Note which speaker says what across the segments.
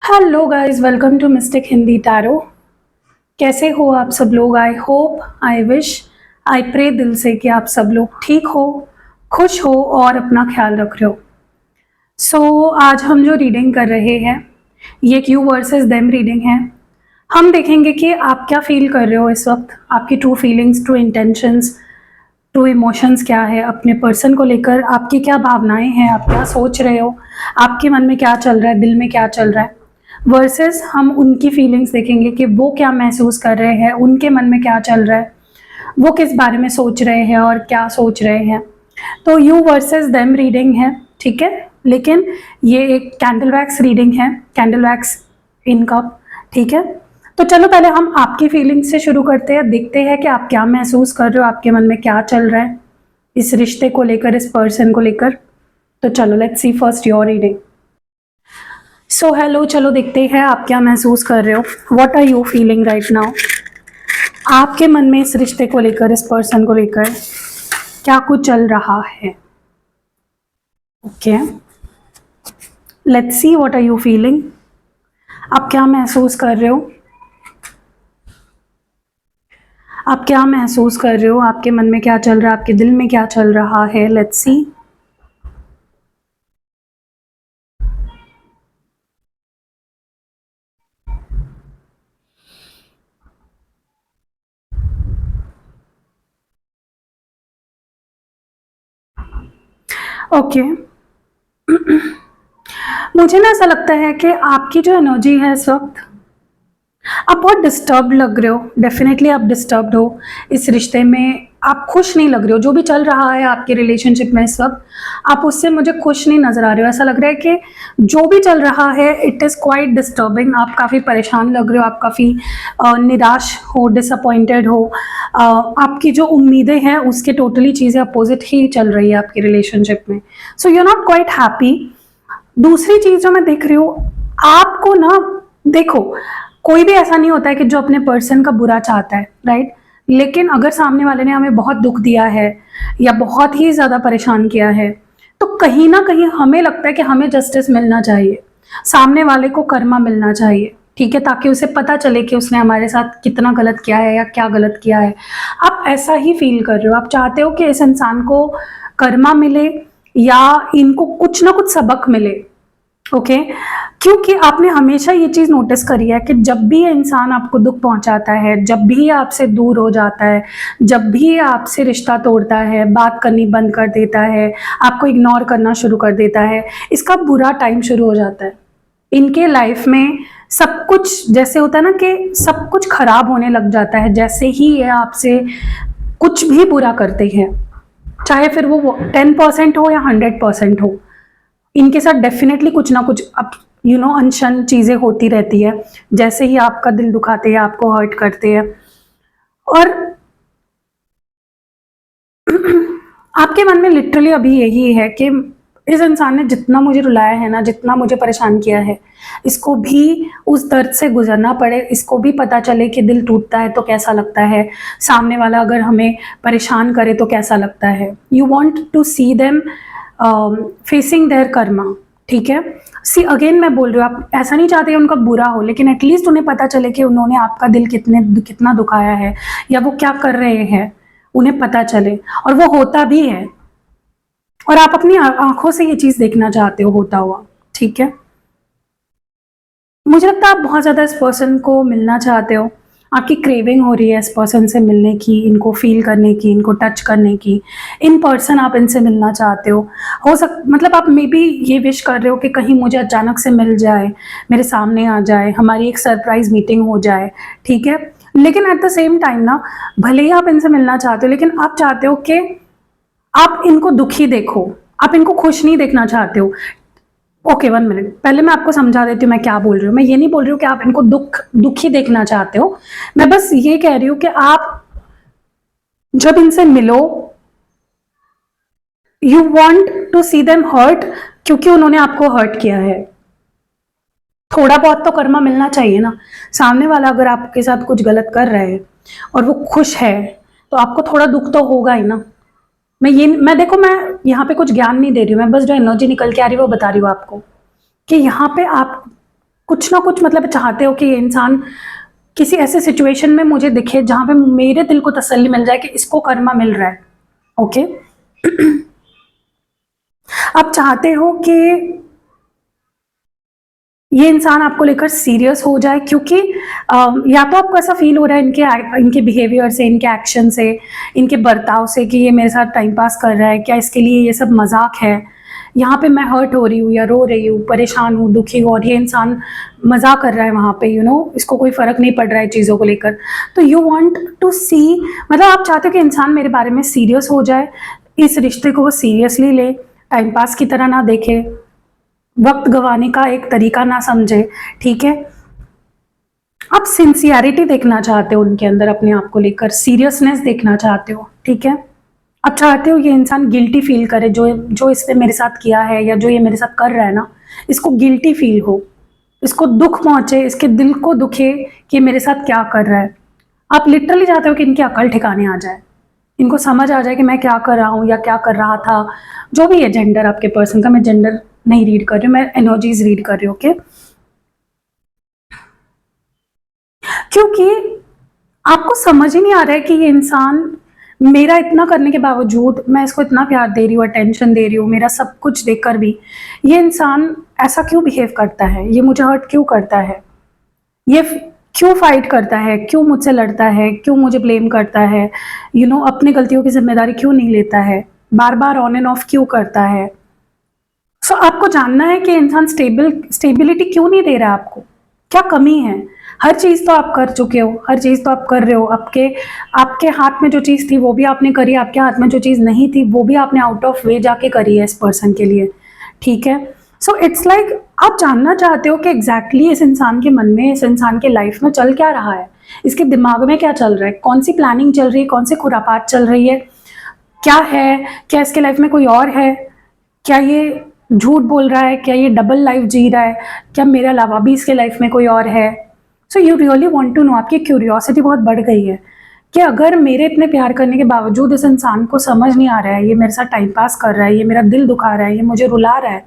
Speaker 1: Hello guys, welcome to mystic Hindi tarot. कैसे हो आप सब लोग? I hope, I wish, I pray दिल से कि आप सब लोग ठीक हो, खुश हो और अपना ख्याल रख रहे हो। आज हम जो रीडिंग कर रहे हैं ये एक यू वर्सेस देम रीडिंग है। हम देखेंगे कि आप क्या फील कर रहे हो इस वक्त, आपकी true feelings, true intentions, true emotions क्या है अपने पर्सन को लेकर, आपकी क्या भावनाएं हैं, आप क्या सोच रहे हो, आपके मन में क्या चल रहा है, दिल में क्या चल रहा है। वर्सेस हम उनकी फीलिंग्स देखेंगे कि वो क्या महसूस कर रहे हैं, उनके मन में क्या चल रहा है, वो किस बारे में सोच रहे हैं और क्या सोच रहे हैं। तो यू वर्सेस देम रीडिंग है, ठीक है, लेकिन ये एक कैंडल वैक्स रीडिंग है, कैंडल वैक्स इन कप, ठीक है। तो चलो पहले हम आपकी फीलिंग्स से शुरू करते हैं, देखते हैं कि आप क्या महसूस कर रहे हो, आपके मन में क्या चल रहा है इस रिश्ते को लेकर, इस पर्सन को लेकर। तो चलो let's see first your reading. So hello, चलो देखते हैं आप क्या महसूस कर रहे हो। What are you feeling right now? आपके मन में इस रिश्ते को लेकर, इस पर्सन को लेकर क्या कुछ चल रहा है? Okay, let's see what are you feeling. आप क्या महसूस कर रहे हो? आप क्या महसूस कर रहे हो? आपके मन में क्या चल रहा है, आपके दिल में क्या चल रहा है? Let's see. ओके, मुझे ना ऐसा लगता है कि आपकी जो एनर्जी है इस वक्त, आप बहुत डिस्टर्ब लग रहे हो। डेफिनेटली आप डिस्टर्ब्ड हो इस रिश्ते में, आप खुश नहीं लग रहे हो। जो भी चल रहा है आपके रिलेशनशिप में इस वक्त, आप उससे मुझे खुश नहीं नज़र आ रहे हो। ऐसा लग रहा है कि जो भी चल रहा है इट इज़ क्वाइट डिस्टर्बिंग। आप काफ़ी परेशान लग रहे हो, आप काफ़ी निराश हो, डिसअपॉइंटेड हो। आपकी जो उम्मीदें हैं उसके टोटली चीज़ें अपोजिट ही चल रही है आपकी रिलेशनशिप में। So you are not quite happy. दूसरी चीज़ जो मैं देख रही हूँ, आपको ना, देखो, कोई भी ऐसा नहीं होता है कि जो अपने पर्सन का बुरा चाहता है, राइट। लेकिन अगर सामने वाले ने हमें बहुत दुख दिया है या बहुत ही ज़्यादा परेशान किया है, तो कहीं ना कहीं हमें लगता है कि हमें जस्टिस मिलना चाहिए, सामने वाले को कर्मा मिलना चाहिए, ठीक है, ताकि उसे पता चले कि उसने हमारे साथ कितना गलत किया है या क्या गलत किया है। आप ऐसा ही फील कर रहे हो, आप चाहते हो कि इस इंसान को कर्मा मिले या इनको कुछ ना कुछ सबक मिले। ओके, क्योंकि आपने हमेशा ये चीज़ नोटिस करी है कि जब भी ये इंसान आपको दुख पहुंचाता है, जब भी आपसे दूर हो जाता है, जब भी आपसे रिश्ता तोड़ता है, बात करनी बंद कर देता है, आपको इग्नोर करना शुरू कर देता है, इसका बुरा टाइम शुरू हो जाता है। इनके लाइफ में सब कुछ जैसे होता है ना कि सब कुछ खराब होने लग जाता है जैसे ही ये आपसे कुछ भी बुरा करते हैं, चाहे फिर वो 10% हो या 100% हो। इनके साथ डेफिनेटली कुछ ना कुछ अब अनशन चीज़ें होती रहती है, जैसे ही आपका दिल दुखाते हैं, आपको हर्ट करते हैं। और आपके मन में लिटरली अभी यही है कि इस इंसान ने जितना मुझे रुलाया है ना, जितना मुझे परेशान किया है, इसको भी उस दर्द से गुजरना पड़े, इसको भी पता चले कि दिल टूटता है तो कैसा लगता है, सामने वाला अगर हमें परेशान करे तो कैसा लगता है। You want to see them facing their karma, ठीक है। सी अगेन मैं बोल रही हूँ, आप ऐसा नहीं चाहते उनका बुरा हो, लेकिन एटलीस्ट उन्हें पता चले कि उन्होंने आपका दिल कितना दुखाया है या वो क्या कर रहे हैं, उन्हें पता चले, और वो होता भी है, और आप अपनी आंखों से ये चीज़ देखना चाहते हो होता हुआ, ठीक है। मुझे लगता है आप बहुत ज़्यादा इस पर्सन को मिलना चाहते हो, आपकी क्रेविंग हो रही है इस पर्सन से मिलने की, इनको फील करने की, इनको टच करने की, इन पर्सन आप इनसे मिलना चाहते हो मतलब आप मे बी ये विश कर रहे हो कि कहीं मुझे अचानक से मिल जाए, मेरे सामने आ जाए, हमारी एक सरप्राइज मीटिंग हो जाए, ठीक है। लेकिन एट द सेम टाइम ना, भले ही आप इनसे मिलना चाहते हो, लेकिन आप चाहते हो कि आप इनको दुखी देखो, आप इनको खुश नहीं देखना चाहते हो। ओके, 1 मिनट, पहले मैं आपको समझा देती हूँ मैं क्या बोल रही हूँ। मैं ये नहीं बोल रही हूँ कि आप इनको दुखी देखना चाहते हो, मैं बस ये कह रही हूँ कि आप जब इनसे मिलो, you want to see them hurt, क्योंकि उन्होंने आपको हर्ट किया है। थोड़ा बहुत तो कर्मा मिलना चाहिए ना। सामने वाला अगर आपके साथ कुछ गलत कर रहा है और वो खुश है, तो आपको थोड़ा दुख तो होगा ही ना। मैं देखो, मैं यहाँ पे कुछ ज्ञान नहीं दे रही हूँ, मैं बस जो एनर्जी निकल के आ रही है वो बता रही हूँ आपको कि यहाँ पे आप कुछ ना कुछ मतलब चाहते हो कि ये इंसान किसी ऐसे सिचुएशन में मुझे दिखे जहां पे मेरे दिल को तसल्ली मिल जाए कि इसको कर्मा मिल रहा है। ओके। आप चाहते हो कि ये इंसान आपको लेकर सीरियस हो जाए, क्योंकि या तो आपको ऐसा फील हो रहा है इनके बिहेवियर से, इनके एक्शन से, इनके बर्ताव से कि ये मेरे साथ टाइम पास कर रहा है, क्या इसके लिए ये सब मजाक है, यहाँ पे मैं हर्ट हो रही हूँ या रो रही हूँ, परेशान हूँ, दुखी हूँ, और ये इंसान मजाक कर रहा है वहाँ पे, इसको कोई फर्क नहीं पड़ रहा है चीज़ों को लेकर। तो यू वांट टू सी, मतलब आप चाहते हो कि इंसान मेरे बारे में सीरियस हो जाए, इस रिश्ते को वो सीरियसली ले, टाइम पास की तरह ना देखे, वक्त गंवाने का एक तरीका ना समझे। ठीक है, आप सिंसियरिटी देखना चाहते हो उनके अंदर, अपने आप को लेकर सीरियसनेस देखना चाहते हो। ठीक है, आप चाहते हो ये इंसान गिल्टी फील करे, जो जो इसने मेरे साथ किया है या जो ये मेरे साथ कर रहा है ना, इसको गिल्टी फील हो, इसको दुख पहुंचे, इसके दिल को दुखे कि मेरे साथ क्या कर रहा है। आप लिटरली चाहते हो कि इनकी अकल ठिकाने आ जाए, इनको समझ आ जाए कि मैं क्या कर रहा हूँ या क्या कर रहा था, जो भी है जेंडर आपके पर्सन का। मैं जेंडर नहीं रीड कर रही हूँ, मैं एनर्जीज रीड कर रही हूँ। ओके, क्योंकि आपको समझ ही नहीं आ रहा है कि ये इंसान मेरा इतना करने के बावजूद, मैं इसको इतना प्यार दे रही हूँ, अटेंशन दे रही हूँ, मेरा सब कुछ देखकर भी ये इंसान ऐसा क्यों बिहेव करता है, ये मुझे हर्ट क्यों करता है, ये क्यों फाइट करता है, क्यों मुझसे लड़ता है, क्यों मुझे ब्लेम करता है, अपनी गलतियों की जिम्मेदारी क्यों नहीं लेता है, बार बार ऑन एंड ऑफ क्यों करता है। सो आपको जानना है कि इंसान स्टेबिलिटी क्यों नहीं दे रहा है आपको, क्या कमी है। हर चीज़ तो आप कर चुके हो, हर चीज़ तो आप कर रहे हो, आपके आपके हाथ में जो चीज़ थी वो भी आपने करी, आपके हाथ में जो चीज़ नहीं थी वो भी आपने आउट ऑफ वे जाके करी है इस पर्सन के लिए। ठीक है, सो इट्स लाइक आप जानना चाहते हो कि एग्जैक्टली इस इंसान के मन में, इस इंसान के लाइफ में चल क्या रहा है, इसके दिमाग में क्या चल रहा है, कौन सी प्लानिंग चल रही है, कौन सी खुरापात चल रही है, क्या है, क्या इसके लाइफ में कोई और है, क्या ये झूठ बोल रहा है, क्या ये डबल लाइफ जी रहा है, क्या मेरे अलावा भी इसके लाइफ में कोई और है। So you really want to know, आपकी क्यूरियोसिटी बहुत बढ़ गई है कि अगर मेरे इतने प्यार करने के बावजूद इस इंसान को समझ नहीं आ रहा है, ये मेरे साथ टाइम पास कर रहा है, ये मेरा दिल दुखा रहा है, ये मुझे रुला रहा है,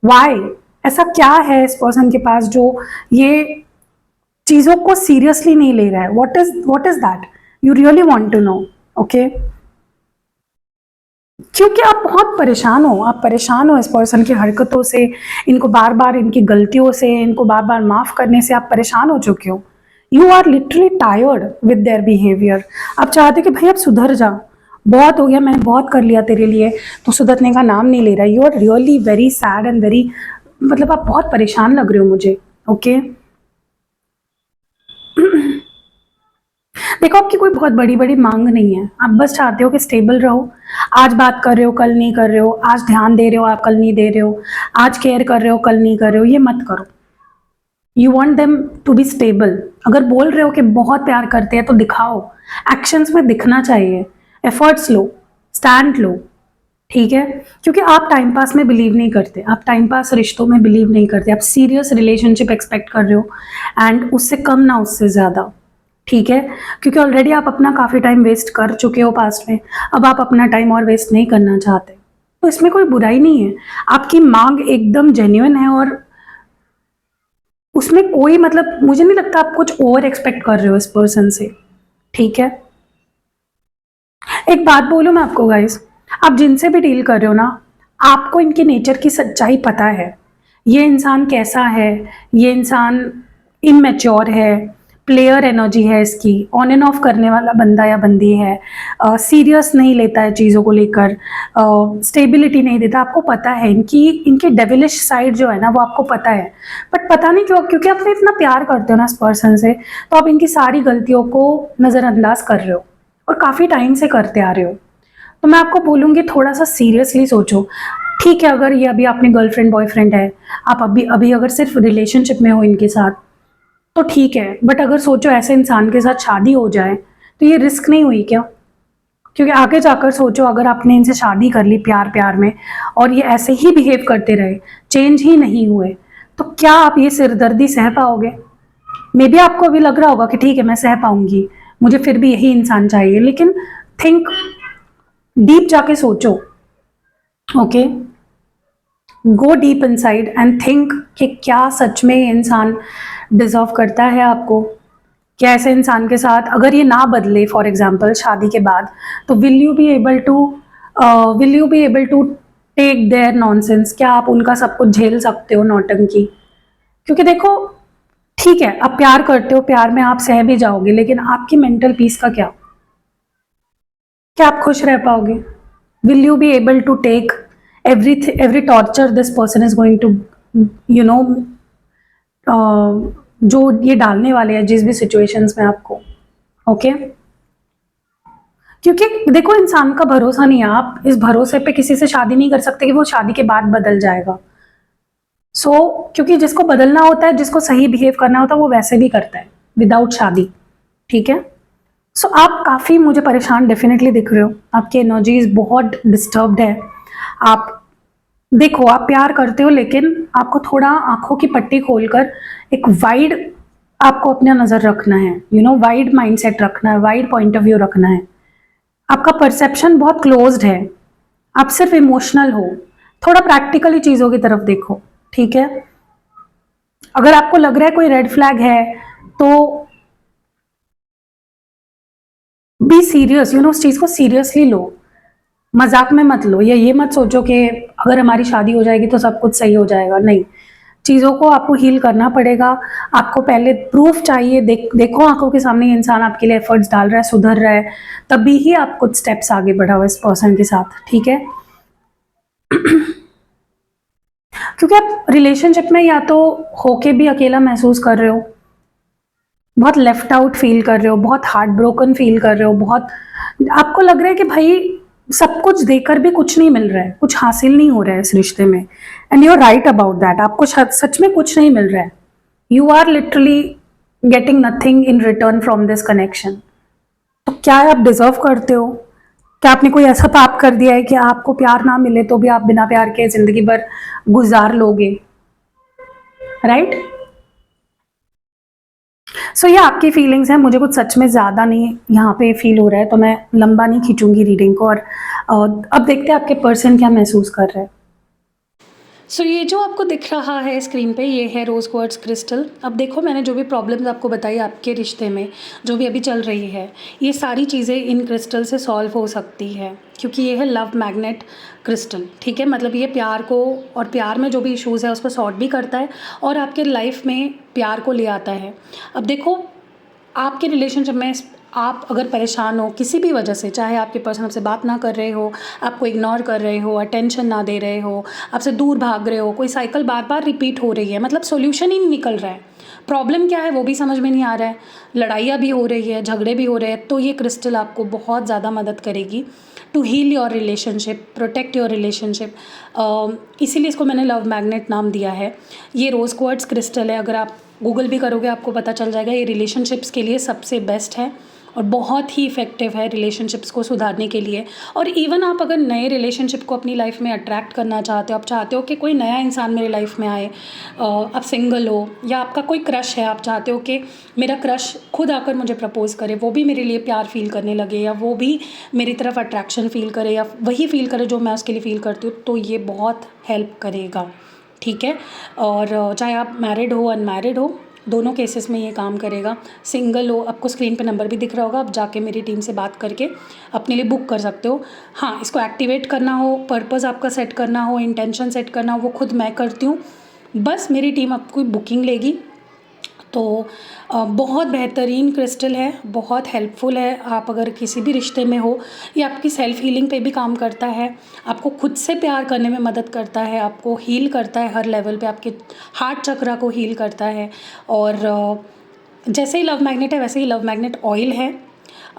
Speaker 1: वाई, ऐसा क्या है इस पर्सन के पास जो ये चीज़ों को सीरियसली नहीं ले रहा है, what is that, you really want to know. Okay, क्योंकि आप बहुत परेशान हो, आप परेशान हो इस पर्सन की हरकतों से, इनको बार बार, इनकी गलतियों से, इनको बार बार माफ करने से आप परेशान हो चुके हो। You are literally tired with their behaviour. आप चाहते हो कि भाई अब सुधर जा, बहुत हो गया, मैंने बहुत कर लिया तेरे लिए, तो सुधरने का नाम नहीं ले रहा। You are really very sad and very, मतलब आप बहुत परेशान लग रहे हो मुझे। ओके, देखो आपकी कोई बहुत बड़ी बड़ी मांग नहीं है, आप बस चाहते हो कि स्टेबल रहो। आज बात कर रहे हो, कल नहीं कर रहे हो, आज ध्यान दे रहे हो, आप कल नहीं दे रहे हो, आज केयर कर रहे हो, कल नहीं कर रहे हो, ये मत करो। You want them to be stable. अगर बोल रहे हो कि बहुत प्यार करते हैं तो दिखाओ, एक्शंस में दिखना चाहिए, एफर्ट्स लो, स्टैंड लो। ठीक है, क्योंकि आप टाइम पास में बिलीव नहीं करते, आप टाइम पास रिश्तों में बिलीव नहीं करते, आप सीरियस रिलेशनशिप एक्सपेक्ट कर रहे हो, एंड उससे कम ना उससे ज़्यादा। ठीक है, क्योंकि ऑलरेडी आप अपना काफ़ी टाइम वेस्ट कर चुके हो पास्ट में, अब आप अपना टाइम और वेस्ट नहीं करना चाहते, तो इसमें कोई बुराई नहीं है। आपकी मांग एकदम जेन्युइन है और उसमें कोई, मतलब मुझे नहीं लगता आप कुछ ओवर एक्सपेक्ट कर रहे हो इस पर्सन से। ठीक है, एक बात बोलूं मैं आपको गाइस, आप जिनसे भी डील कर रहे हो ना, आपको इनके नेचर की सच्चाई पता है, ये इंसान कैसा है, ये इंसान इमेच्योर है, प्लेयर एनर्जी है इसकी, ऑन एंड ऑफ करने वाला बंदा या बंदी है, सीरियस नहीं लेता है चीज़ों को लेकर, स्टेबिलिटी नहीं देता, आपको पता है इनकी डेविलिश साइड जो है ना वो आपको पता है। बट पता नहीं क्यों, क्योंकि आप इतना प्यार करते हो ना इस पर्सन से, तो आप इनकी सारी गलतियों को नज़रअंदाज कर रहे हो और काफ़ी टाइम से करते आ रहे हो। तो मैं आपको बोलूँगी थोड़ा सा सीरियसली सोचो। ठीक है, अगर ये अभी आपने गर्लफ्रेंड बॉयफ्रेंड है, आप अभी अभी अगर सिर्फ रिलेशनशिप में हो इनके साथ, तो ठीक है, बट अगर सोचो ऐसे इंसान के साथ शादी हो जाए तो ये रिस्क नहीं हुई क्या? क्योंकि आगे जाकर सोचो, अगर आपने इनसे शादी कर ली प्यार प्यार में और ये ऐसे ही बिहेव करते रहे, चेंज ही नहीं हुए, तो क्या आप ये सिरदर्दी सह पाओगे? मे बी आपको अभी लग रहा होगा कि ठीक है मैं सह पाऊंगी, मुझे फिर भी यही इंसान चाहिए, लेकिन थिंक डीप जाके सोचो। Okay, go deep inside and think कि क्या सच में ये इंसान डिजर्व करता है आपको। क्या ऐसे इंसान के साथ अगर ये ना बदले फॉर एग्जांपल शादी के बाद, तो will you be able to take their nonsense? क्या आप उनका सब कुछ झेल सकते हो, नौटंकी? क्योंकि देखो, ठीक है आप प्यार करते हो, प्यार में आप सह भी जाओगे, लेकिन आपकी मेंटल पीस का क्या? क्या आप खुश रह पाओगे? Will you be able to take every torture this person is going to, you know, जो ये डालने वाले हैं जिस भी सिचुएशंस में आपको, ओके? क्योंकि देखो, इंसान का भरोसा नहीं है, आप इस भरोसे पे किसी से शादी नहीं कर सकते कि वो शादी के बाद बदल जाएगा। क्योंकि जिसको बदलना होता है, जिसको सही बिहेव करना होता है, वो वैसे भी करता है विदाउट शादी, ठीक है? आप काफ़ी मुझे परेशान डेफिनेटली दिख रहे हो, आपकी एनर्जीज बहुत डिस्टर्ब्ड है। आप देखो, आप प्यार करते हो, लेकिन आपको थोड़ा आंखों की पट्टी खोलकर एक वाइड आपको अपना नज़र रखना है, वाइड माइंडसेट रखना है, वाइड पॉइंट ऑफ व्यू रखना है। आपका परसेप्शन बहुत क्लोज्ड है, आप सिर्फ इमोशनल हो, थोड़ा प्रैक्टिकली चीज़ों की तरफ देखो, ठीक है? अगर आपको लग रहा है कोई रेड फ्लैग है, तो बी सीरियस, उस चीज़ को सीरियसली लो, मजाक में मत लो, या ये मत सोचो कि अगर हमारी शादी हो जाएगी तो सब कुछ सही हो जाएगा। नहीं, चीज़ों को आपको हील करना पड़ेगा। आपको पहले प्रूफ चाहिए, देखो आंखों के सामने ये इंसान आपके लिए एफर्ट्स डाल रहा है, सुधर रहा है, तभी ही आप कुछ स्टेप्स आगे बढ़ाओ इस पर्सन के साथ, ठीक है? क्योंकि आप रिलेशनशिप में या तो होके भी अकेला महसूस कर रहे हो, बहुत लेफ्ट आउट फील कर रहे हो, बहुत हार्ट ब्रोकन फील कर रहे हो, बहुत आपको लग रहा है कि भाई सब कुछ देकर भी कुछ नहीं मिल रहा है, कुछ हासिल नहीं हो रहा है इस रिश्ते में, and you are right about that. आपको सच में कुछ नहीं मिल रहा है, you are literally getting nothing in return from this connection. तो क्या आप डिजर्व करते हो? क्या आपने कोई ऐसा पाप कर दिया है कि आपको प्यार ना मिले तो भी आप बिना प्यार के जिंदगी भर गुजार लोगे, राइट? ये आपकी फीलिंग्स हैं, मुझे कुछ सच में ज़्यादा नहीं यहाँ पे फील हो रहा है, तो मैं लंबा नहीं खींचूंगी रीडिंग को, और अब देखते हैं आपके पर्सन क्या महसूस कर रहे हैं। ये जो आपको दिख रहा है स्क्रीन पे, ये है रोज़ क्वार्ट्ज क्रिस्टल। अब देखो, मैंने जो भी प्रॉब्लम्स आपको बताई आपके रिश्ते में, जो भी अभी चल रही है, ये सारी चीज़ें इन क्रिस्टल से सॉल्व हो सकती है, क्योंकि ये है लव मैग्नेट क्रिस्टल, ठीक है? मतलब ये प्यार को, और प्यार में जो भी इश्यूज़ है उसको सॉर्ट भी करता है, और आपके लाइफ में प्यार को ले आता है। अब देखो, आपके रिलेशनशिप में आप अगर परेशान हो किसी भी वजह से, चाहे आपके पर्सन आपसे बात ना कर रहे हो, आपको इग्नोर कर रहे हो, अटेंशन ना दे रहे हो, आपसे दूर भाग रहे हो, कोई साइकिल बार बार रिपीट हो रही है, मतलब सॉल्यूशन ही नहीं निकल रहा है, प्रॉब्लम क्या है वो भी समझ में नहीं आ रहा है, लड़ाइयाँ भी हो रही है, झगड़े भी हो रहे हैं, तो ये क्रिस्टल आपको बहुत ज़्यादा मदद करेगी to heal your relationship, protect your relationship. इसीलिए इसको मैंने लव मैग्नेट नाम दिया है। ये रोज़ क्वार्ट्ज क्रिस्टल है, अगर आप गूगल भी करोगे आपको पता चल जाएगा, ये रिलेशनशिप्स के लिए सबसे बेस्ट है और बहुत ही इफ़ेक्टिव है रिलेशनशिप्स को सुधारने के लिए। और इवन आप अगर नए रिलेशनशिप को अपनी लाइफ में अट्रैक्ट करना चाहते हो, आप चाहते हो कि कोई नया इंसान मेरे लाइफ में आए, आप सिंगल हो या आपका कोई क्रश है, आप चाहते हो कि मेरा क्रश खुद आकर मुझे प्रपोज़ करे, वो भी मेरे लिए प्यार फील करने लगे, या वो भी मेरी तरफ अट्रैक्शन फील करे, या वही फील करे जो मैं उसके लिए फ़ील करती हूँ, तो ये बहुत हेल्प करेगा, ठीक है? और चाहे आप मैरिड हो अनमैरिड हो, दोनों केसेस में ये काम करेगा। सिंगल हो, आपको स्क्रीन पे नंबर भी दिख रहा होगा, आप जाके मेरी टीम से बात करके अपने लिए बुक कर सकते हो। हाँ, इसको एक्टिवेट करना हो, पर्पस आपका सेट करना हो, इंटेंशन सेट करना हो, वो खुद मैं करती हूँ, बस मेरी टीम आपको बुकिंग लेगी। तो बहुत बेहतरीन क्रिस्टल है, बहुत हेल्पफुल है। आप अगर किसी भी रिश्ते में हो, ये आपकी सेल्फ हीलिंग पे भी काम करता है, आपको खुद से प्यार करने में मदद करता है, आपको हील करता है हर लेवल पे, आपके हार्ट चक्रा को हील करता है। और जैसे ही लव मैग्नेट है वैसे ही लव मैग्नेट ऑयल है।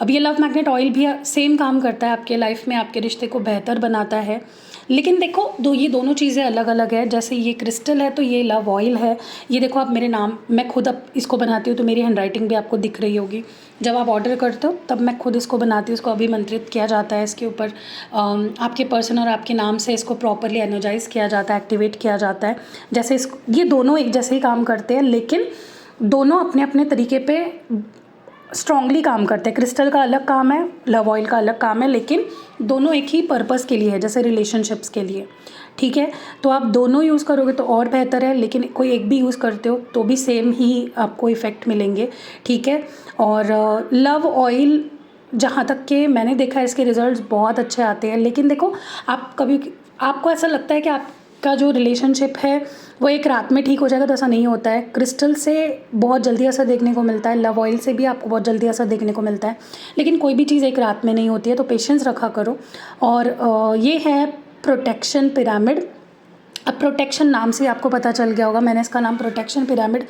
Speaker 1: अब ये लव मैग्नेट ऑयल भी सेम काम करता है आपके लाइफ में, आपके रिश्ते को बेहतर बनाता है। लेकिन देखो, ये दोनों चीज़ें अलग अलग है। जैसे ये क्रिस्टल है तो ये लव ऑयल है। ये देखो, आप मेरे नाम, मैं खुद अब इसको बनाती हूँ तो मेरी हैंडराइटिंग भी आपको दिख रही होगी। जब आप ऑर्डर करते हो तब मैं खुद इसको बनाती हूँ, इसको अभिमंत्रित किया जाता है, इसके ऊपर आपके पर्सन और आपके नाम से इसको प्रॉपरली एनर्जाइज किया जाता है, एक्टिवेट किया जाता है। जैसे ये दोनों एक जैसे ही काम करते हैं, लेकिन दोनों अपने अपने तरीके पे स्ट्रांगली काम करते हैं। क्रिस्टल का अलग काम है, लव ऑयल का अलग काम है, लेकिन दोनों एक ही पर्पस के लिए है, जैसे रिलेशनशिप्स के लिए, ठीक है। तो आप दोनों यूज़ करोगे तो और बेहतर है, लेकिन कोई एक भी यूज़ करते हो तो भी सेम ही आपको इफ़ेक्ट मिलेंगे, ठीक है। और लव ऑयल जहाँ तक कि मैंने देखा है इसके रिजल्ट्स बहुत अच्छे आते हैं, लेकिन देखो आप कभी आपको ऐसा लगता है कि आपका जो रिलेशनशिप है वो एक रात में ठीक हो जाएगा, तो ऐसा नहीं होता है। क्रिस्टल से बहुत जल्दी असर देखने को मिलता है, लव ऑयल से भी आपको बहुत जल्दी असर देखने को मिलता है, लेकिन कोई भी चीज़ एक रात में नहीं होती है, तो पेशेंस रखा करो। और ये है प्रोटेक्शन पिरामिड। अब प्रोटेक्शन नाम से आपको पता चल गया होगा, मैंने इसका नाम प्रोटेक्शन पिरामिड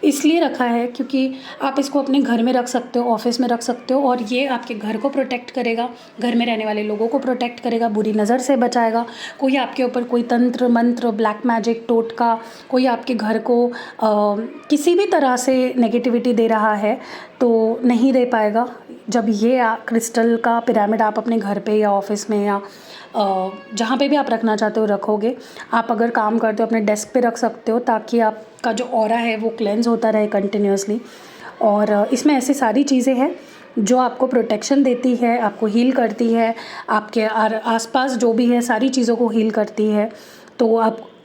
Speaker 1: इसलिए रखा है क्योंकि आप इसको अपने घर में रख सकते हो, ऑफिस में रख सकते हो, और ये आपके घर को प्रोटेक्ट करेगा, घर में रहने वाले लोगों को प्रोटेक्ट करेगा, बुरी नज़र से बचाएगा। कोई आपके ऊपर कोई तंत्र मंत्र, ब्लैक मैजिक, टोटका, कोई आपके घर को किसी भी तरह से नेगेटिविटी दे रहा है तो नहीं दे पाएगा। जब ये क्रिस्टल का पिरामिड आप अपने घर पे या ऑफिस में या जहाँ पे भी आप रखना चाहते हो रखोगे। आप अगर काम करते हो अपने डेस्क पे रख सकते हो, ताकि आपका जो ऑरा है वो क्लेंस होता रहे कंटिन्यूसली। और इसमें ऐसी सारी चीज़ें हैं जो आपको प्रोटेक्शन देती है, आपको हील करती है, आपके आसपास जो भी है सारी चीज़ों को हील करती है। तो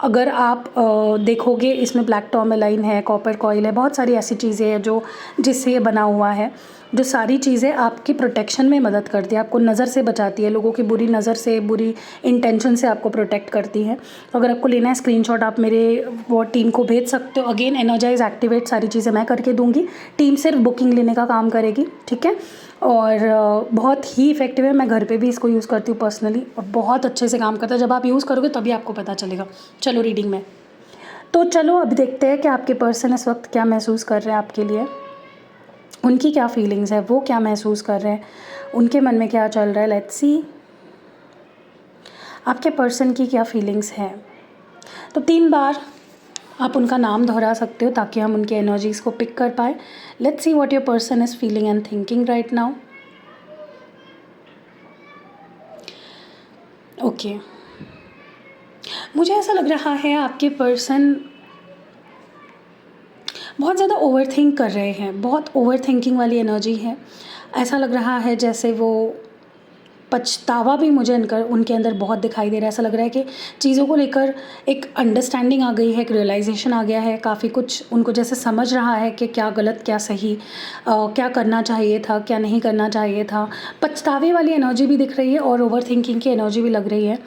Speaker 1: अगर आप देखोगे इसमें ब्लैक टॉर्मेलाइन है, कॉपर कॉइल है, बहुत सारी ऐसी चीज़ें हैं जो जिससे ये बना हुआ है, जो सारी चीज़ें आपकी प्रोटेक्शन में मदद करती है, आपको नज़र से बचाती है, लोगों की बुरी नज़र से, बुरी इंटेंशन से आपको प्रोटेक्ट करती है। तो अगर आपको लेना है स्क्रीनशॉट आप मेरे वो टीम को भेज सकते हो। अगेन एनर्जाइज, एक्टिवेट सारी चीज़ें मैं करके दूंगी, टीम सिर्फ बुकिंग लेने का काम करेगी, ठीक है। और बहुत ही इफ़ेक्टिव है, मैं घर पे भी इसको यूज़ करती हूँ पर्सनली, और बहुत अच्छे से काम करता है। जब आप यूज़ करोगे तभी आपको पता चलेगा। चलो रीडिंग में, तो चलो अब देखते हैं कि आपके पर्सन इस वक्त क्या महसूस कर रहे हैं आपके लिए, उनकी क्या फीलिंग्स है, वो क्या महसूस कर रहे हैं, उनके मन में क्या चल रहा है। लेट्स सी आपके पर्सन की क्या फीलिंग्स हैं। तो 3 बार आप उनका नाम दोहरा सकते हो ताकि हम उनकी एनर्जीज़ को पिक कर पाए। Let's see what your person is feeling and thinking right now. Okay, मुझे ऐसा लग रहा है आपके पर्सन बहुत ज़्यादा ओवर थिंक कर रहे हैं, बहुत ओवर थिंकिंग वाली एनर्जी है। ऐसा लग रहा है जैसे वो पछतावा भी मुझे उनके अंदर बहुत दिखाई दे रहा है। ऐसा लग रहा है कि चीज़ों को लेकर एक अंडरस्टैंडिंग आ गई है, एक रियलाइजेशन आ गया है, काफ़ी कुछ उनको जैसे समझ रहा है कि क्या गलत क्या सही, क्या करना चाहिए था क्या नहीं करना चाहिए था। पछतावे वाली एनर्जी भी दिख रही है और ओवर थिंकिंग की एनर्जी भी लग रही है।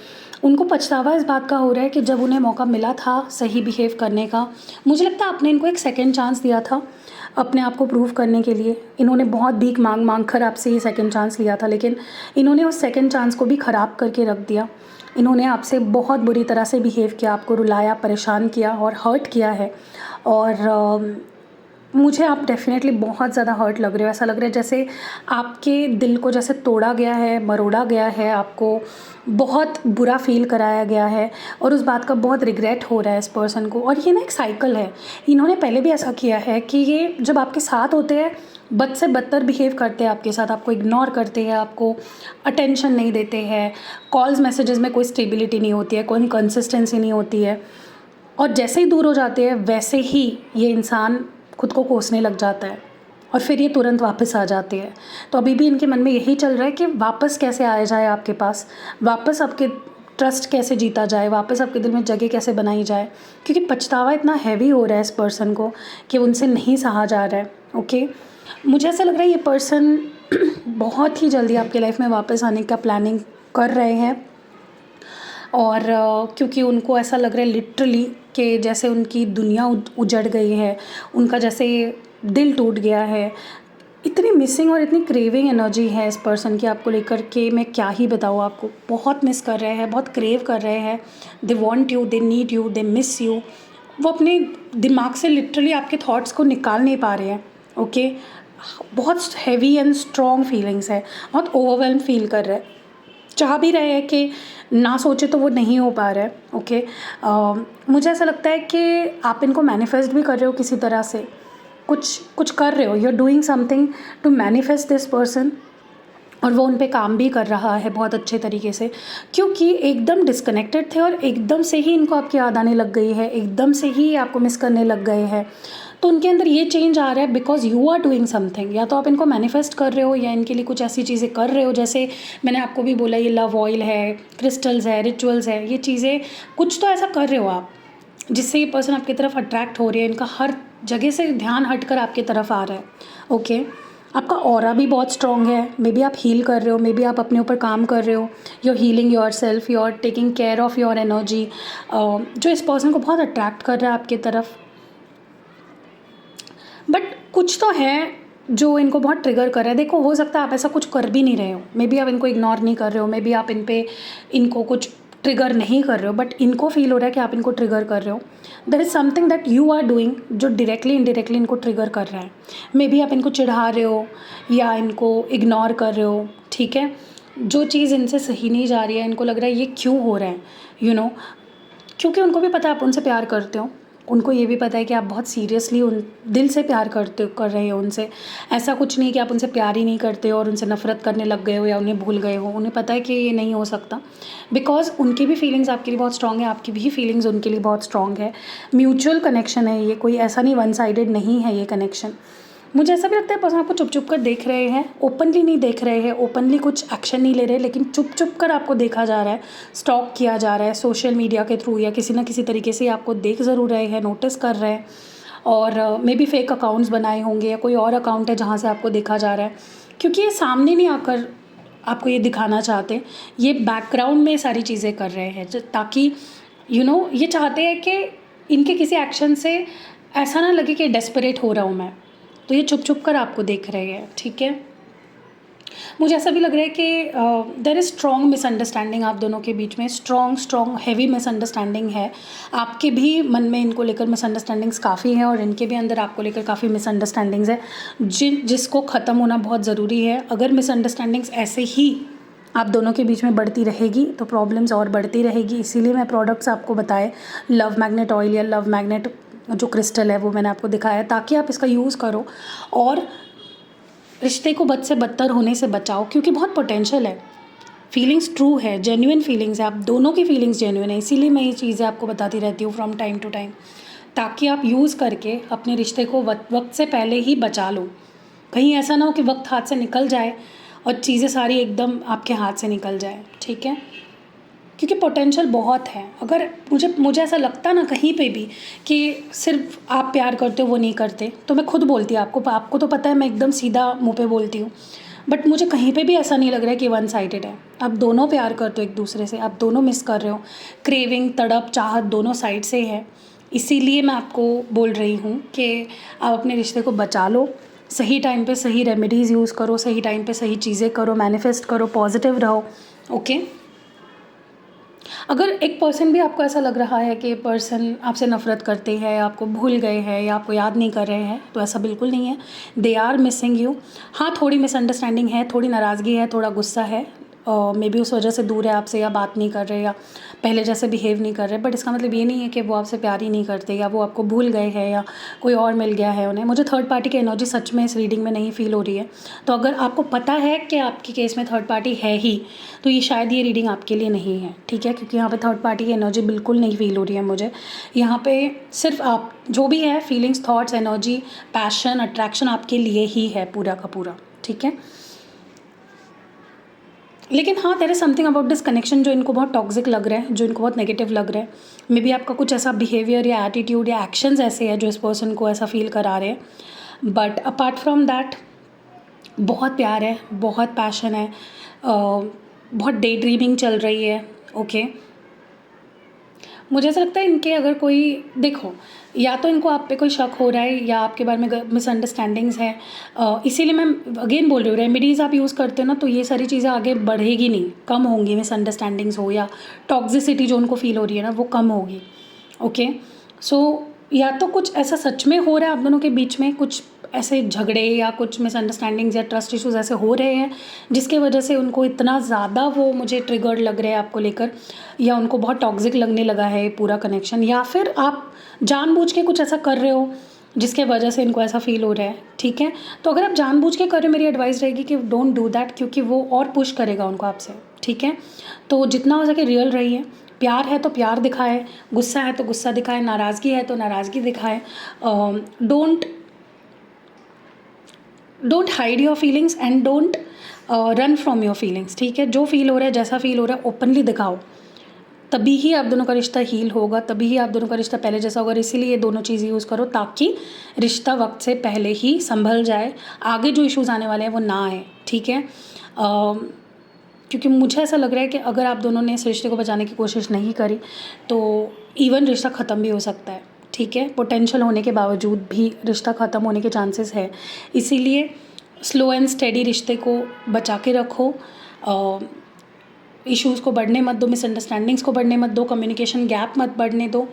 Speaker 1: उनको पछतावा इस बात का हो रहा है कि जब उन्हें मौका मिला था सही बिहेव करने का, मुझे लगता है आपने इनको एक सेकेंड चांस दिया था अपने आप को प्रूव करने के लिए। इन्होंने बहुत भीख मांग मांग कर आपसे ये सेकंड चांस लिया था, लेकिन इन्होंने उस सेकंड चांस को भी ख़राब करके रख दिया। इन्होंने आपसे बहुत बुरी तरह से बिहेव किया, आपको रुलाया, परेशान किया और हर्ट किया है। और मुझे आप डेफिनेटली बहुत ज़्यादा हर्ट लग रहे हो। ऐसा लग रहा है जैसे आपके दिल को जैसे तोड़ा गया है, मरोड़ा गया है, आपको बहुत बुरा फील कराया गया है और उस बात का बहुत रिग्रेट हो रहा है इस पर्सन को। और ये ना एक साइकिल है, इन्होंने पहले भी ऐसा किया है कि ये जब आपके साथ होते हैं बद से बदतर बिहेव करते हैं आपके साथ, आपको इग्नोर करते हैं, आपको अटेंशन नहीं देते हैं, कॉल्स मैसेजेस में कोई स्टेबिलिटी नहीं होती है, कोई कंसिस्टेंसी नहीं होती है, और जैसे ही दूर हो जाते हैं वैसे ही ये इंसान खुद को कोसने लग जाता है और फिर ये तुरंत वापस आ जाते हैं। तो अभी भी इनके मन में यही चल रहा है कि वापस कैसे आया जाए आपके पास, वापस आपके ट्रस्ट कैसे जीता जाए, वापस आपके दिल में जगह कैसे बनाई जाए, क्योंकि पछतावा इतना हैवी हो रहा है इस पर्सन को कि उनसे नहीं सहा जा रहा है। ओके, मुझे ऐसा लग रहा है ये पर्सन बहुत ही जल्दी आपके लाइफ में वापस आने का प्लानिंग कर रहे हैं। और क्योंकि उनको ऐसा लग रहा है लिटरली कि जैसे उनकी दुनिया उजड़ गई है, उनका जैसे दिल टूट गया है। इतनी मिसिंग और इतनी क्रेविंग एनर्जी है इस पर्सन की आपको लेकर के मैं क्या ही बताऊँ आपको। बहुत मिस कर रहे हैं, बहुत क्रेव कर रहे हैं। They want you, they need you, they miss you. वो अपने दिमाग से लिटरली आपके थॉट्स को निकाल नहीं पा रहे हैं। ओके, बहुत हैवी एंड स्ट्रॉन्ग फीलिंग्स है, बहुत ओवरवेल्म फील कर रहे हैं, चाह भी रहे हैं कि ना सोचे तो वो नहीं हो पा रहा है। ओके, मुझे ऐसा लगता है कि आप इनको मैनिफेस्ट भी कर रहे हो किसी तरह से, कुछ कर रहे हो, you are doing something to manifest this person. और वो उन पे काम भी कर रहा है बहुत अच्छे तरीके से, क्योंकि एकदम डिस्कनेक्टेड थे और एकदम से ही इनको आपकी याद आने लग गई है, एकदम से ही आपको मिस करने लग गए हैं। तो उनके अंदर ये चेंज आ रहा है because you are doing something. या तो आप इनको मैनिफेस्ट कर रहे हो या इनके लिए कुछ ऐसी चीज़ें कर रहे हो, जैसे मैंने आपको भी बोला ये लव ऑयल है, क्रिस्टल्स है, रिचुअल्स है, ये चीज़ें कुछ तो ऐसा कर रहे हो आप जिससे ये पर्सन आपकी तरफ अट्रैक्ट हो रही है। इनका हर जगह से ध्यान हटकर आपकी तरफ आ रहा है। ओके, आपका ऑरा भी बहुत स्ट्रॉन्ग है। मे बी आप हील कर रहे हो, मे बी आप अपने ऊपर काम कर रहे हो, you are healing yourself, you are taking care of your energy, जो इस पर्सन को बहुत अट्रैक्ट कर रहा है आपकी तरफ। बट कुछ तो है जो इनको बहुत ट्रिगर कर रहा है। देखो, हो सकता है आप ऐसा कुछ कर भी नहीं रहे हो, मे बी आप इनको इग्नोर नहीं कर रहे हो, मे बी आप इनको कुछ ट्रिगर नहीं कर रहे हो, बट इनको फील हो रहा है कि आप इनको ट्रिगर कर रहे हो। There is something that you are doing जो डायरेक्टली इनडायरेक्टली इनको ट्रिगर कर रहा है। मे बी आप इनको चिढ़ा रहे हो या इनको इग्नोर कर रहे हो, ठीक है। जो चीज़ इनसे सही नहीं जा रही है, इनको लग रहा है ये क्यों हो रहा है, यू नो, क्योंकि उनको भी पता है आप उनसे प्यार करते हो। उनको ये भी पता है कि आप बहुत सीरियसली उन दिल से प्यार कर रहे हो उनसे। ऐसा कुछ नहीं कि आप उनसे प्यार ही नहीं करते हो और उनसे नफ़रत करने लग गए हो या उन्हें भूल गए हो। उन्हें पता है कि ये नहीं हो सकता, बिकॉज़ उनकी भी फीलिंग्स आपके लिए बहुत स्ट्रॉन्ग है, आपकी भी फीलिंग्स उनके लिए बहुत स्ट्रॉन्ग है। म्यूचुअल कनेक्शन है ये, कोई ऐसा नहीं वन साइडेड नहीं है ये कनेक्शन। मुझे ऐसा भी लगता है पर्सन आपको चुप चुप कर देख रहे हैं, ओपनली नहीं देख रहे हैं, ओपनली कुछ एक्शन नहीं ले रहे, लेकिन चुप चुप कर आपको देखा जा रहा है, स्टॉक किया जा रहा है सोशल मीडिया के थ्रू या किसी ना किसी तरीके से आपको देख ज़रूर रहे हैं, नोटिस कर रहे हैं। और मे बी फेक अकाउंट्स बनाए होंगे या कोई और अकाउंट है जहाँ से आपको देखा जा रहा है, क्योंकि ये सामने नहीं आकर आपको ये दिखाना चाहते, ये बैकग्राउंड में सारी चीज़ें कर रहे हैं ताकि ये चाहते हैं कि इनके किसी एक्शन से ऐसा ना लगे कि डेस्परेट हो रहा हूँ मैं, तो ये छुप छुप कर आपको देख रहे हैं, ठीक है। मुझे ऐसा भी लग रहा है कि देयर इज़ स्ट्रॉन्ग मिसअंडरस्टैंडिंग आप दोनों के बीच में, स्ट्रॉन्ग हैवी मिसअंडरस्टैंडिंग है। आपके भी मन में इनको लेकर मिसअंडरस्टैंडिंग्स काफ़ी हैं और इनके भी अंदर आपको लेकर काफ़ी मिसअंडरस्टैंडिंग्स है जिसको ख़त्म होना बहुत ज़रूरी है। अगर मिसअंडरस्टैंडिंग्स ऐसे ही आप दोनों के बीच में बढ़ती रहेगी तो प्रॉब्लम्स और बढ़ती रहेगी। इसीलिए मैं प्रोडक्ट्स आपको बताए, लव मैग्नेट ऑयल या लव मैग्नेट जो क्रिस्टल है वो मैंने आपको दिखाया, ताकि आप इसका यूज़ करो और रिश्ते को बद से बदतर होने से बचाओ, क्योंकि बहुत पोटेंशियल है। फीलिंग्स ट्रू है, जेन्युइन फीलिंग्स है, आप दोनों की फीलिंग्स जेन्युइन है। इसीलिए मैं ये चीज़ें आपको बताती रहती हूँ फ्रॉम टाइम टू टाइम, ताकि आप यूज़ करके अपने रिश्ते को वक्त से पहले ही बचा लो। कहीं ऐसा ना हो कि वक्त हाथ से निकल जाए और चीज़ें सारी एकदम आपके हाथ से निकल जाए, ठीक है। क्योंकि पोटेंशियल बहुत है। अगर मुझे ऐसा लगता ना कहीं पे भी कि सिर्फ आप प्यार करते हो वो नहीं करते, तो मैं खुद बोलती आपको तो पता है मैं एकदम सीधा मुंह पे बोलती हूँ, बट मुझे कहीं पे भी ऐसा नहीं लग रहा है कि वन साइडेड है। आप दोनों प्यार करते हो एक दूसरे से, आप दोनों मिस कर रहे हो, क्रेविंग, तड़प, चाहत दोनों साइड से है। इसीलिए मैं आपको बोल रही हूँ कि आप अपने रिश्ते को बचा लो, सही टाइम पे सही रेमेडीज़ यूज़ करो, सही टाइम पे सही चीज़ें करो, मैनिफेस्ट करो, पॉजिटिव रहो, ओके। अगर एक पर्सन भी आपको ऐसा लग रहा है कि पर्सन आपसे नफ़रत करते हैं, आपको भूल गए हैं या आपको याद नहीं कर रहे हैं, तो ऐसा बिल्कुल नहीं है। They are missing you. हाँ, थोड़ी मिसअंडरस्टैंडिंग है, थोड़ी नाराज़गी है, थोड़ा गुस्सा है, मे बी उस वजह से दूर है आपसे या बात नहीं कर रहे या पहले जैसे बिहेव नहीं कर रहे, बट इसका मतलब ये नहीं है कि वो आपसे प्यार ही नहीं करते या वो आपको भूल गए हैं या कोई और मिल गया है उन्हें। मुझे थर्ड पार्टी की एनर्जी सच में इस रीडिंग में नहीं फील हो रही है। तो अगर आपको पता है कि आपके केस में थर्ड पार्टी है ही, तो ये शायद ये रीडिंग आपके लिए नहीं है, ठीक है, क्योंकि यहाँ पे थर्ड पार्टी की एनर्जी बिल्कुल नहीं फील हो रही है मुझे। यहाँ पे सिर्फ आप जो भी है feelings, thoughts, energy, passion, attraction आपके लिए ही है पूरा का पूरा, ठीक है। लेकिन हाँ, there is something about this connection जो इनको बहुत टॉक्सिक लग रहा है, जो इनको बहुत नेगेटिव लग रहा है। मे बी आपका कुछ ऐसा बिहेवियर या एटीट्यूड या एक्शंस ऐसे हैं जो इस पर्सन को ऐसा फील करा रहे हैं। बट अपार्ट फ्रॉम दैट बहुत प्यार है, बहुत पैशन है, बहुत डे ड्रीमिंग चल रही है, ओके। मुझे ऐसा लगता है इनके अगर कोई देखो, या तो इनको आप पे कोई शक हो रहा है या आपके बारे में मिसअंडरस्टैंडिंग्स है, इसीलिए मैं अगेन बोल रही हूँ, रेमेडीज़ आप यूज़ करते हो ना, तो ये सारी चीज़ें आगे बढ़ेगी नहीं, कम होंगी। मिसअंडरस्टैंडिंग्स हो या टॉक्सिसिटी जो उनको फील हो रही है ना, वो कम होगी, ओके। सो या तो कुछ ऐसा सच में हो रहा है आप दोनों के बीच में, कुछ ऐसे झगड़े या कुछ मिसअंडरस्टैंडिंग्स या ट्रस्ट इश्यूज़ ऐसे हो रहे हैं जिसके वजह से उनको इतना ज़्यादा वो मुझे ट्रिगर्ड लग रहे हैं आपको लेकर, या उनको बहुत टॉक्सिक लगने लगा है पूरा कनेक्शन, या फिर आप जानबूझ के कुछ ऐसा कर रहे हो जिसके वजह से इनको ऐसा फील हो रहा है, ठीक है। तो अगर आप जानबूझ के कर रहे हो, मेरी एडवाइस रहेगी कि डोंट डू दैट, क्योंकि वो और पुश करेगा उनको आपसे, ठीक है। तो जितना हो सके रियल रहिए, प्यार है तो प्यार दिखाए, गुस्सा है तो गुस्सा दिखाए, नाराज़गी है तो नाराज़गी दिखाए। Don't hide your feelings and don't run from your feelings, ठीक है। जो फील हो रहा है, जैसा फील हो रहा है, ओपनली दिखाओ, तभी ही आप दोनों का रिश्ता हील होगा, तभी ही आप दोनों का रिश्ता पहले जैसा होगा। इसीलिए ये दोनों चीज़ यूज़ करो ताकि रिश्ता वक्त से पहले ही संभल जाए, आगे जो इश्यूज़ आने वाले हैं वो ना आए, ठीक है। क्योंकि मुझे ऐसा लग रहा है कि अगर आप दोनों ने इस रिश्ते को बचाने की कोशिश नहीं करी तो इवन रिश्ता ख़त्म भी हो सकता है, ठीक है। पोटेंशियल होने के बावजूद भी रिश्ता ख़त्म होने के चांसेस है। इसीलिए स्लो एंड स्टेडी रिश्ते को बचा के रखो, इश्यूज़ को बढ़ने मत दो, मिसअंडरस्टैंडिंग्स को बढ़ने मत दो, कम्युनिकेशन गैप मत बढ़ने दो।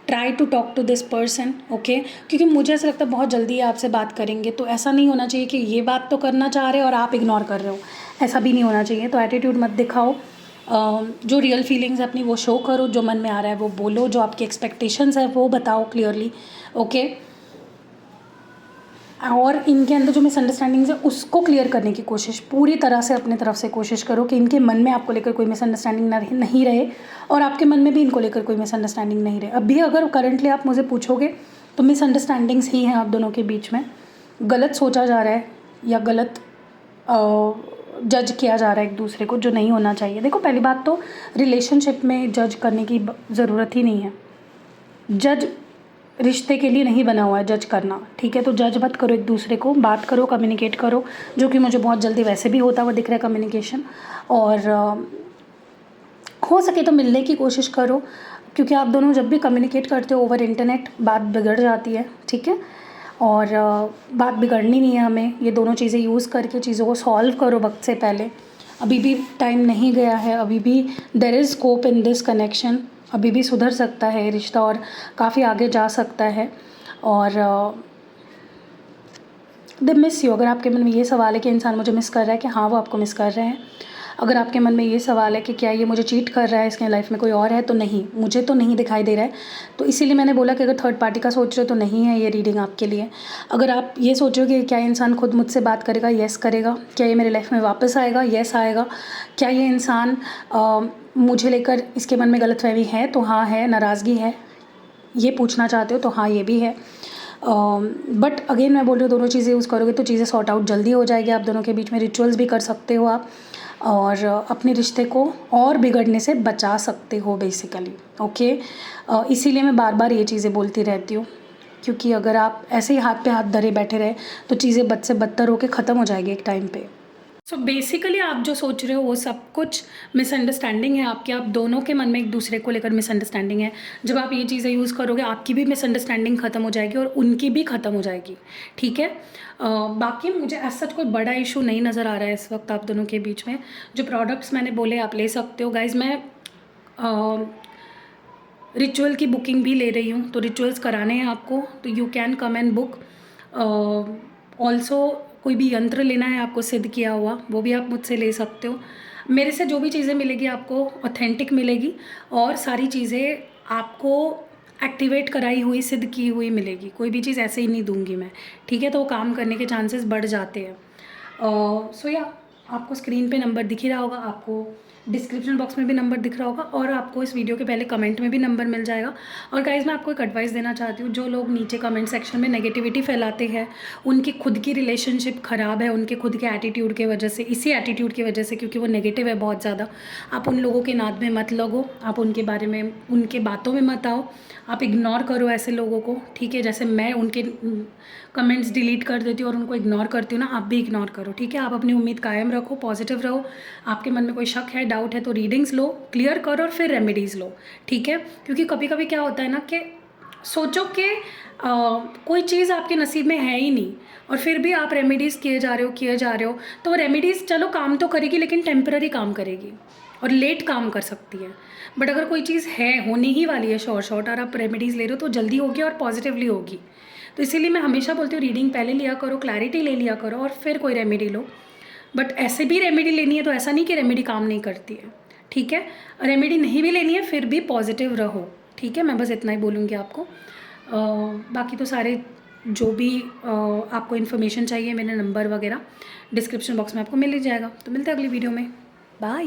Speaker 1: Try to talk to this person, okay. क्योंकि मुझे ऐसा लगता है बहुत जल्दी आपसे बात करेंगे, तो ऐसा नहीं होना चाहिए कि ये बात तो करना चाह रहे हो और आप इग्नोर कर रहे हो, ऐसा भी नहीं होना चाहिए। तो एटीट्यूड मत दिखाओ, जो रियल फीलिंग्स है अपनी वो शो करो, जो मन में आ रहा है वो बोलो, जो आपकी एक्सपेक्टेशंस है वो बताओ क्लियरली, ओके। और इनके अंदर जो मिसअंडरस्टैंडिंग्स है उसको क्लियर करने की कोशिश पूरी तरह से अपने तरफ से कोशिश करो कि इनके मन में आपको लेकर कोई मिसअंडरस्टैंडिंग नहीं रहे और आपके मन में भी इनको लेकर कोई मिसअंडरस्टैंडिंग नहीं रहे। अभी अगर करंटली आप मुझे पूछोगे तो मिसअंडरस्टैंडिंग्स ही हैं आप दोनों के बीच में, गलत सोचा जा रहा है या गलत जज किया जा रहा है एक दूसरे को, जो नहीं होना चाहिए। देखो, पहली बात तो रिलेशनशिप में जज करने की ज़रूरत ही नहीं है। जज रिश्ते के लिए नहीं बना हुआ है जज करना, ठीक है। तो जज मत करो एक दूसरे को, बात करो, कम्युनिकेट करो, जो कि मुझे बहुत जल्दी वैसे भी होता हुआ दिख रहा है कम्युनिकेशन। और हो सके तो मिलने की कोशिश करो, क्योंकि आप दोनों जब भी कम्युनिकेट करते हो ओवर इंटरनेट बात बिगड़ जाती है, ठीक है। और बात बिगड़नी नहीं है हमें, ये दोनों चीज़ें यूज़ करके चीज़ों को सॉल्व करो वक्त से पहले। अभी भी टाइम नहीं गया है, अभी भी there is scope in this connection, अभी भी सुधर सकता है रिश्ता और काफ़ी आगे जा सकता है। और दे मिस यू, अगर आपके मन में ये सवाल है कि इंसान मुझे मिस कर रहा है, कि हाँ वो आपको मिस कर रहे हैं। अगर आपके मन में ये सवाल है कि क्या ये मुझे चीट कर रहा है, इसके लाइफ में कोई और है, तो नहीं, मुझे तो नहीं दिखाई दे रहा है। तो इसीलिए मैंने बोला कि अगर थर्ड पार्टी का सोच रहे हो तो नहीं है ये रीडिंग आपके लिए। अगर आप ये सोच रहे हो कि क्या इंसान खुद मुझसे बात करेगा, येस करेगा, क्या ये मेरे लाइफ में वापस आएगा, येस आएगा, क्या ये इंसान मुझे लेकर इसके मन में गलतफहमी है, तो हाँ है, नाराज़गी है, ये पूछना चाहते हो तो हाँ ये भी है। बट अगेन मैं बोल रही हूँ, दोनों चीज़ें यूज़ करोगे तो चीज़ें सॉर्ट आउट जल्दी हो जाएगी आप दोनों के बीच में। रिचुअल्स भी कर सकते हो आप और अपने रिश्ते को और बिगड़ने से बचा सकते हो बेसिकली, ओके। इसीलिए मैं बार बार ये चीज़ें बोलती रहती हूँ, क्योंकि अगर आप ऐसे ही हाथ पे हाथ धरे बैठे रहे तो चीज़ें बद से बदतर होकर ख़त्म हो जाएगी एक टाइम पे। सो बेसिकली आप जो सोच रहे हो वो सब कुछ मिसअंडरस्टैंडिंग है आपके, आप दोनों के मन में एक दूसरे को लेकर मिसअंडरस्टैंडिंग है। जब आप ये चीज़ें यूज़ करोगे आपकी भी मिसअंडरस्टैंडिंग ख़त्म हो जाएगी और उनकी भी ख़त्म हो जाएगी, ठीक है। बाकी मुझे ऐसा सच कोई बड़ा इशू नहीं नज़र आ रहा है इस वक्त आप दोनों के बीच में। जो प्रोडक्ट्स मैंने बोले आप ले सकते हो गाइज। मैं रिचुअल की बुकिंग भी ले रही हूँ, तो रिचुअल्स कराने हैं आपको तो you can come and book. Also कोई भी यंत्र लेना है आपको सिद्ध किया हुआ, वो भी आप मुझसे ले सकते हो। मेरे से जो भी चीज़ें मिलेगी आपको ऑथेंटिक मिलेगी और सारी चीज़ें आपको एक्टिवेट कराई हुई, सिद्ध की हुई मिलेगी। कोई भी चीज़ ऐसे ही नहीं दूंगी मैं, ठीक है। तो वो काम करने के चांसेस बढ़ जाते हैं। सो या आपको स्क्रीन पे नंबर दिख ही रहा होगा, आपको डिस्क्रिप्शन बॉक्स में भी नंबर दिख रहा होगा और आपको इस वीडियो के पहले कमेंट में भी नंबर मिल जाएगा। और गाइज़ मैं आपको एक एडवाइस देना चाहती हूँ, जो लोग नीचे कमेंट सेक्शन में नेगेटिविटी फैलाते हैं, उनकी खुद की रिलेशनशिप ख़राब है उनके खुद के एटीट्यूड के वजह से, इसी एटीट्यूड की वजह से, क्योंकि वो नेगेटिव है बहुत ज़्यादा। आप उन लोगों के नाद में मत लगो, आप उनके बारे में, उनके बातों में मत आओ, आप इग्नोर करो ऐसे लोगों को, ठीक है। जैसे मैं उनके कमेंट्स डिलीट कर देती हूँ और उनको इग्नोर करती हूँ ना, आप भी इग्नोर करो, ठीक है। आप अपनी उम्मीद कायम रखो, पॉजिटिव रहो। आपके मन में कोई शक है, डाउट है तो रीडिंग्स लो, क्लियर करो और फिर रेमेडीज़ लो, ठीक है। क्योंकि कभी कभी क्या होता है ना कि सोचो कि कोई चीज़ आपके नसीब में है ही नहीं और फिर भी आप रेमेडीज़ किए जा रहे हो, तो रेमेडीज़ चलो काम तो करेगी लेकिन टेम्पररी काम करेगी और लेट काम कर सकती है। बट अगर कोई चीज़ है, होने ही वाली है शॉर्ट और आप रेमेडीज़ ले रहे हो तो जल्दी होगी और पॉजिटिवली होगी। तो इसीलिए मैं हमेशा बोलती हूँ रीडिंग पहले लिया करो, क्लैरिटी ले लिया करो और फिर कोई रेमेडी लो। बट ऐसे भी रेमेडी लेनी है तो ऐसा नहीं कि रेमेडी काम नहीं करती है, ठीक है। रेमेडी नहीं भी लेनी है फिर भी पॉजिटिव रहो, ठीक है। मैं बस इतना ही बोलूँगी आपको। बाकी तो सारे जो भी आपको इन्फॉर्मेशन चाहिए, मेरा नंबर वगैरह डिस्क्रिप्शन बॉक्स में आपको मिल ही जाएगा। तो मिलते हैं अगली वीडियो में। बाय।